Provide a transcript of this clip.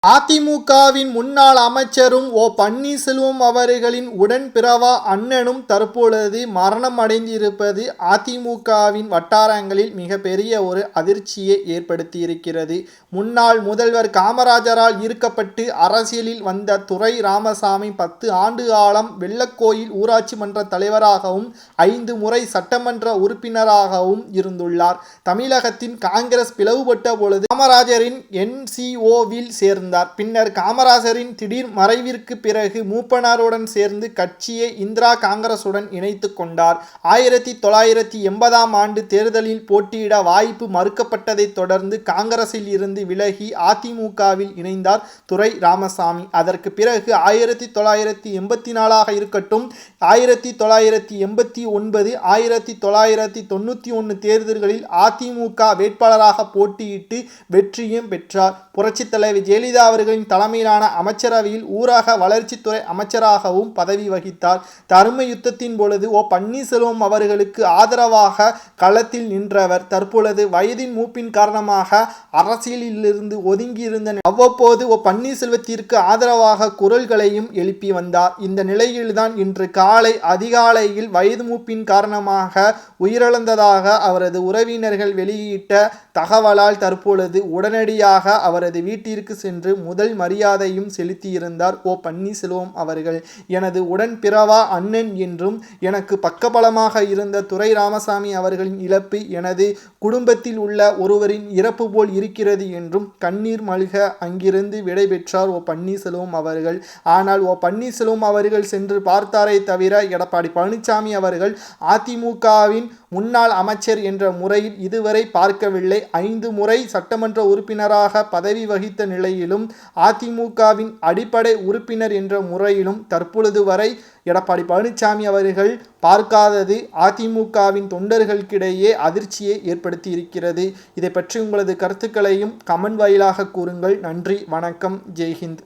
அதிமுகவின் முன்னாள் அமைச்சரும் ஓ பன்னீர்செல்வம் அவர்களின் உடன்பிறவா அண்ணனும் தற்பொழுது மரணம் அடைந்திருப்பது அதிமுகவின் வட்டாரங்களில் மிகப்பெரிய ஒரு அதிர்ச்சியை ஏற்படுத்தியிருக்கிறது. முன்னாள் முதல்வர் காமராஜரால் ஈர்க்கப்பட்டு அரசியலில் வந்த துரை ராமசாமி 10 ஆண்டு காலம் வெள்ளக்கோயில் ஊராட்சி மன்ற தலைவராகவும் 5 முறை சட்டமன்ற உறுப்பினராகவும் இருந்துள்ளார். தமிழகத்தின் காங்கிரஸ் பிளவுபட்ட பொழுது காமராஜரின் NCOவில் சேர்ந்தார். பின்னர் காமராஜரின் திடீர் மறைவிற்கு பிறகு மூப்பனாருடன் சேர்ந்து கட்சியை இந்திரா காங்கிரசுடன் இணைத்துக் கொண்டார். 1980ஆம் ஆண்டு தேர்தலில் போட்டியிட வாய்ப்பு மறுக்கப்பட்டதை தொடர்ந்து காங்கிரஸில் இருந்து விலகி அதிமுகவில் இணைந்தார் துரை ராமசாமி. அதற்கு பிறகு 1984ஆக இருக்கட்டும், 1989, 1991 தேர்தல்களில் அதிமுக வேட்பாளராக போட்டியிட்டு வெற்றியும் பெற்றார். புரட்சித் தலைவர் ஜெயலலிதா அவர்களின் தலைமையிலான அமைச்சரவையில் ஊரக வளர்ச்சித்துறை அமைச்சராகவும் பதவி வகித்தார். தர்ம யுத்தத்தின் பொழுது ஓ பன்னீர்செல்வம் அவர்களுக்கு ஆதரவாக களத்தில் நின்றவர். தற்பொழுது வயதின் மூப்பின் காரணமாக அரசியலிலிருந்து ஒதுங்கியிருந்த அவ்வப்போது ஓ பன்னீர்செல்வத்திற்கு ஆதரவாக குரல்களையும் எழுப்பி வந்தார். இந்த நிலையில்தான் இன்று காலை அதிகாலையில் வயது மூப்பின் காரணமாக உயிரிழந்ததாக அவரது உறவினர்கள் வெளியிட்ட தகவலால் தற்பொழுது உடனடியாக அவரது வீட்டிற்கு சென்று முதல் மரியாதையும் செலுத்தியிருந்தார் ஓ பன்னீர்செல்வம் அவர்கள். எனது உடன்பிறவா அண்ணன் என்றும் எனக்கு பக்கபலமாக இருந்த துரை ராமசாமி அவர்களின் இழப்பு எனது குடும்பத்தில் உள்ள ஒருவரின் இறப்பு போல் இருக்கிறது என்றும் கண்ணீர் மல்க அங்கிருந்து விடைபெற்றார் ஓ பன்னீர்செல்வம் அவர்கள். ஆனால் ஓ பன்னீர்செல்வம் அவர்கள் சென்று பார்த்தாரே தவிர எடப்பாடி பழனிசாமி அவர்கள் அதிமுகவின் முன்னாள் அமைச்சர் என்ற முறையில் இதுவரை பார்க்கவில்லை. 5 முறை சட்டமன்ற உறுப்பினராக பதவி வகித்த நிலையிலும் அதிமுகவின் அடிப்படை உறுப்பினர் என்ற முறையிலும் தற்பொழுது வரை எடப்பாடி பழனிசாமி அவர்கள் பார்க்காதது அதிமுகவின் தொண்டர்களுக்கிடையே அதிர்ச்சியை ஏற்படுத்தி இருக்கிறது. இதை பற்றி உங்களது கருத்துக்களையும் கமெண்ட் வாயிலாக கூறுங்கள். நன்றி, வணக்கம், ஜெய்ஹிந்த்.